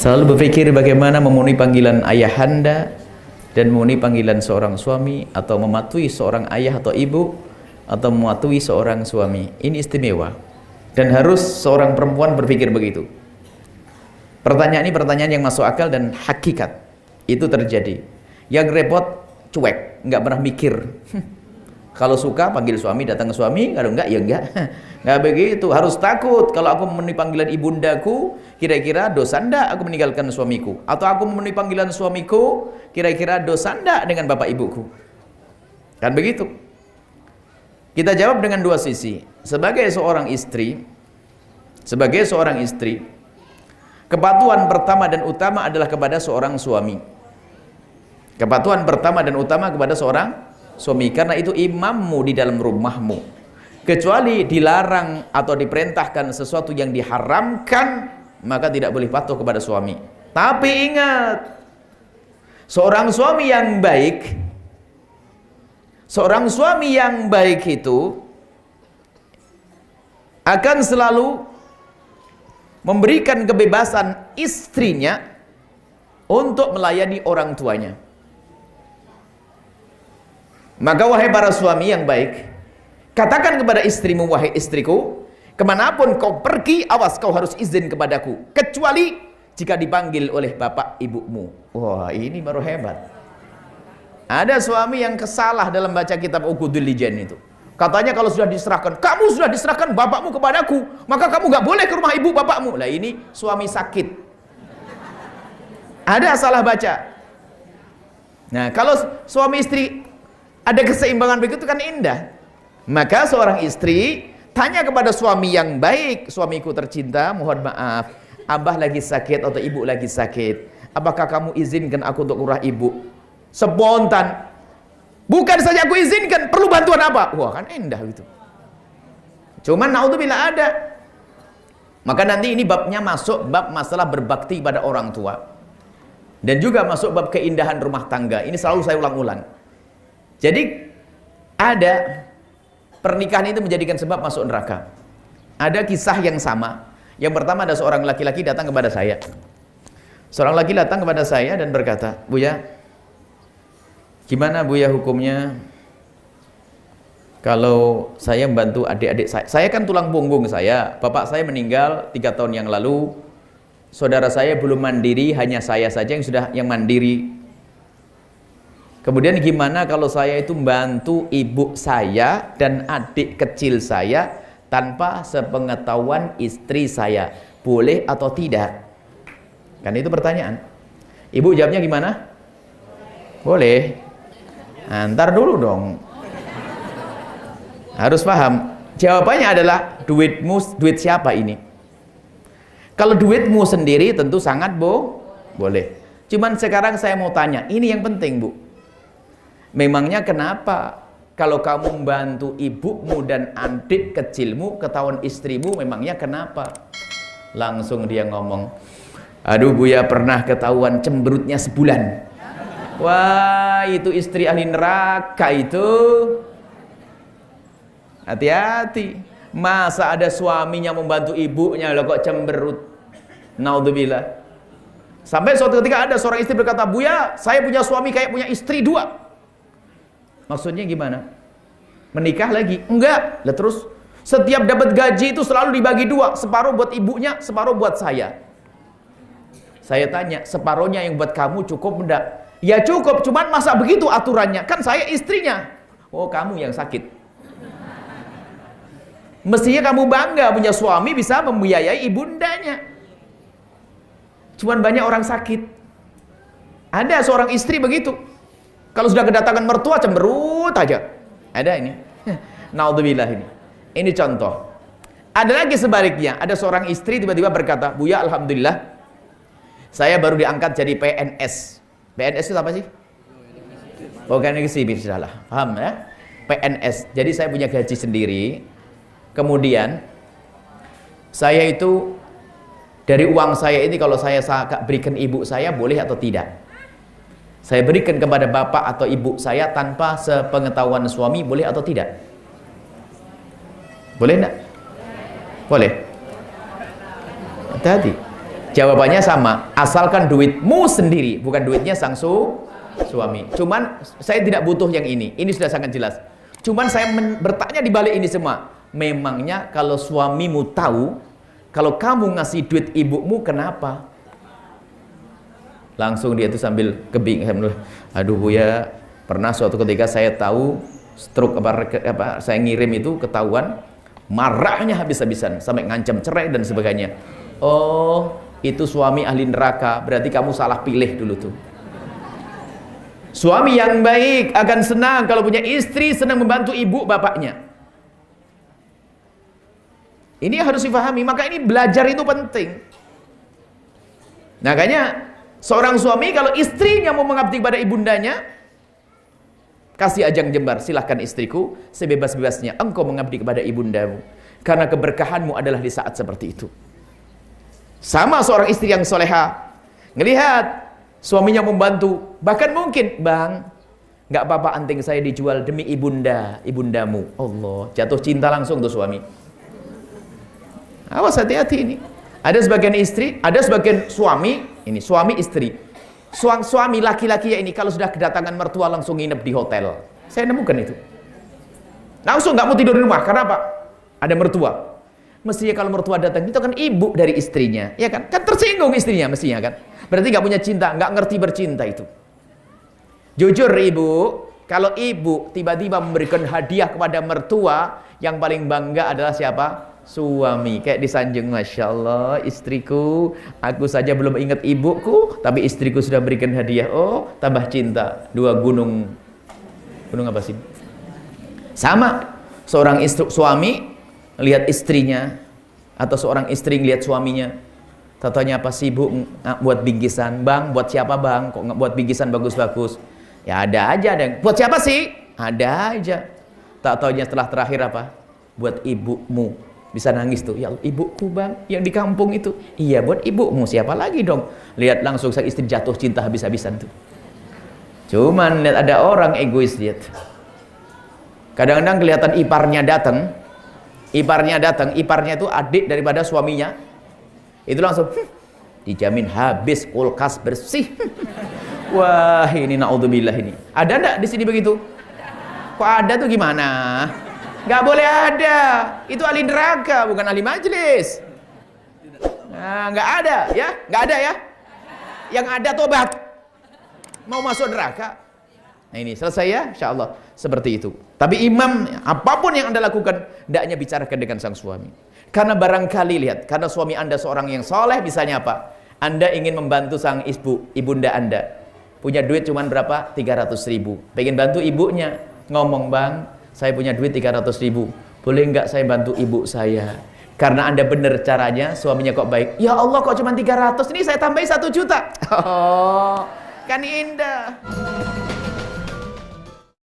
Selalu berpikir bagaimana memenuhi panggilan ayahanda dan memenuhi panggilan seorang suami, atau mematuhi seorang ayah atau ibu, atau mematuhi seorang suami. Ini istimewa, dan harus seorang perempuan berpikir begitu. Pertanyaan ini pertanyaan yang masuk akal dan hakikat. Itu terjadi. Yang repot cuek, nggak pernah mikir. Kalau suka panggil suami, datang ke suami, kalau enggak ya enggak. Nggak begitu, harus takut. Kalau aku memenuhi panggilan ibundaku, kira-kira dosa enggak aku meninggalkan suamiku? Atau aku memenuhi panggilan suamiku, kira-kira dosa enggak dengan bapak ibuku? Kan begitu. Kita jawab dengan dua sisi. Sebagai seorang istri, kepatuhan pertama dan utama adalah kepada seorang suami. Kepatuhan pertama dan utama kepada seorang suami, karena itu imammu di dalam rumahmu. Kecuali dilarang atau diperintahkan sesuatu yang diharamkan, maka tidak boleh patuh kepada suami. Tapi ingat, seorang suami yang baik itu akan selalu memberikan kebebasan istrinya untuk melayani orang tuanya. Maka wahai para suami yang baik, katakan kepada istrimu, wahai istriku, kemanapun kau pergi, awas kau harus izin kepadaku, kecuali jika dipanggil oleh bapak ibumu. Wah, ini baru hebat. Ada suami yang kesalah dalam baca kitab Uqudul Lijan itu. Katanya kalau sudah diserahkan, kamu sudah diserahkan bapakmu kepadaku, maka kamu gak boleh ke rumah ibu bapakmu. Lah ini suami sakit. Ada salah baca. Nah, kalau suami istri ada keseimbangan begitu kan indah. Maka seorang istri tanya kepada suami yang baik, suamiku tercinta, mohon maaf, abah lagi sakit atau ibu lagi sakit, apakah kamu izinkan aku untuk urah ibu? Spontan. Bukan saja aku izinkan, perlu bantuan apa? Wah, kan indah gitu. Cuman naudzubillah ada. Maka nanti ini babnya masuk bab masalah berbakti pada orang tua. Dan juga masuk bab keindahan rumah tangga. Ini selalu saya ulang-ulang. Jadi ada pernikahan itu menjadikan sebab masuk neraka. Ada kisah yang sama. Yang pertama, ada seorang laki-laki datang kepada saya. Seorang laki datang kepada saya dan berkata, "Buya, gimana Buya hukumnya kalau saya membantu adik-adik saya? Saya kan tulang punggung saya. Bapak saya meninggal 3 tahun yang lalu. Saudara saya belum mandiri, hanya saya saja yang mandiri. Kemudian gimana kalau saya itu membantu ibu saya dan adik kecil saya tanpa sepengetahuan istri saya, boleh atau tidak?" Kan itu pertanyaan. Ibu jawabnya gimana? Boleh. Nah, ntar dulu dong. Harus paham. Jawabannya adalah duitmu, duit siapa ini? Kalau duitmu sendiri tentu sangat boleh. Cuman sekarang saya mau tanya, ini yang penting Bu. Memangnya kenapa kalau kamu membantu ibumu dan adik kecilmu ketahuan istrimu, memangnya kenapa? Langsung dia ngomong, "Aduh Buya, pernah ketahuan cemberutnya sebulan." Wah, itu istri ahli neraka itu. Hati-hati. Masa ada suaminya membantu ibunya loh kok cemberut. Naudzubillah. Sampai suatu ketika ada seorang istri berkata, "Buya, saya punya suami kayak punya istri 2. Maksudnya gimana? Menikah lagi? Enggak. Lah terus setiap dapat gaji itu selalu dibagi 2, separuh buat ibunya, separuh buat saya. Saya tanya, separuhnya yang buat kamu cukup enggak? Ya cukup, cuman masa begitu aturannya? Kan saya istrinya. Oh, kamu yang sakit. Mestinya kamu bangga punya suami bisa membiayai ibundanya. Cuman banyak orang sakit. Ada seorang istri begitu. Kalau sudah kedatangan mertua cemberut aja. Ada ini. Naudzubillah ini. Ini contoh. Ada lagi sebaliknya. Ada seorang istri tiba-tiba berkata, "Buya, alhamdulillah, saya baru diangkat jadi PNS." PNS itu apa sih? Organisasi bismillah. Paham ya? PNS. Jadi saya punya gaji sendiri. Kemudian saya itu dari uang saya ini kalau saya berikan ibu saya boleh atau tidak? Saya berikan kepada bapak atau ibu saya tanpa sepengetahuan suami, boleh atau tidak? Boleh enggak? Boleh. Hati-hati. Jawabannya sama, asalkan duitmu sendiri, bukan duitnya sang suami. Cuman saya tidak butuh yang ini sudah sangat jelas. Cuman saya bertanya di balik ini semua, memangnya kalau suamimu tahu kalau kamu ngasih duit ibumu, kenapa? Langsung dia itu sambil kebingungan, aduh Bu ya, pernah suatu ketika saya tahu stroke apa saya ngirim itu ketahuan, marahnya habis-habisan sampai ngancam cerai dan sebagainya. Oh, itu suami ahli neraka, berarti kamu salah pilih dulu tuh. Suami yang baik akan senang kalau punya istri senang membantu ibu bapaknya. Ini harus difahami, maka ini belajar itu penting. Makanya seorang suami kalau istrinya mau mengabdi kepada ibundanya, kasih ajang jembar, silahkan istriku, sebebas-bebasnya engkau mengabdi kepada ibundamu, karena keberkahanmu adalah di saat seperti itu. Sama seorang istri yang soleha, ngelihat suaminya membantu, bahkan mungkin, bang, nggak apa-apa anting saya dijual demi ibundamu. Allah, jatuh cinta langsung tuh suami. Awas, hati-hati ini. Ada sebagian istri, ada sebagian suami, ini suami istri. Suami laki-laki ya ini kalau sudah kedatangan mertua langsung nginep di hotel. Saya nemukan itu. Langsung nggak mau tidur di rumah, karena apa? Ada mertua. Mestinya kalau mertua datang itu kan ibu dari istrinya, ya kan? Kan tersinggung istrinya mestinya kan? Berarti nggak punya cinta, nggak ngerti bercinta itu. Jujur ibu, kalau ibu tiba-tiba memberikan hadiah kepada mertua, yang paling bangga adalah siapa? Suami. Kayak disanjung, Masya Allah istriku, aku saja belum ingat ibuku, tapi istriku sudah berikan hadiah. Oh, tambah cinta. Dua gunung apa sih? Sama, seorang suami lihat istrinya, atau seorang istri lihat suaminya, tatanya apa sibuk buat bingkisan. Bang, buat siapa bang? Kok nggak buat bingkisan bagus-bagus? Ya ada aja, ada. Buat siapa sih? Ada aja. Tak taunya setelah terakhir apa? Buat ibumu. Bisa nangis tuh, ya ibuku bang, yang di kampung itu. Iya, buat ibumu, siapa lagi dong? Lihat langsung sang istri jatuh cinta habis-habisan tuh. Cuman lihat ada orang egois, lihat. Kadang-kadang kelihatan iparnya datang, iparnya itu adik daripada suaminya. Itu langsung dijamin habis kulkas bersih. Wah, ini naudzubillah ini. Ada enggak di sini begitu? Kok ada tuh gimana? Nggak boleh ada. Itu ahli neraka, bukan ahli majelis. Nah, nggak ada ya, nggak ada ya. Yang ada tobat. Mau masuk neraka. Nah ini selesai ya, insya Allah seperti itu. Tapi imam, apapun yang anda lakukan, hendaknya bicarakan dengan sang suami. Karena barangkali lihat, karena suami anda seorang yang soleh, misalnya apa? Anda ingin membantu sang ibunda anda. Punya duit cuman berapa? 300.000. Pengen bantu ibunya. Ngomong, bang, saya punya duit 300.000. Boleh nggak saya bantu ibu saya? Karena anda benar caranya, suaminya kok baik. Ya Allah, kok cuma 300? Ini saya tambahin 1 juta. Oh, kan indah.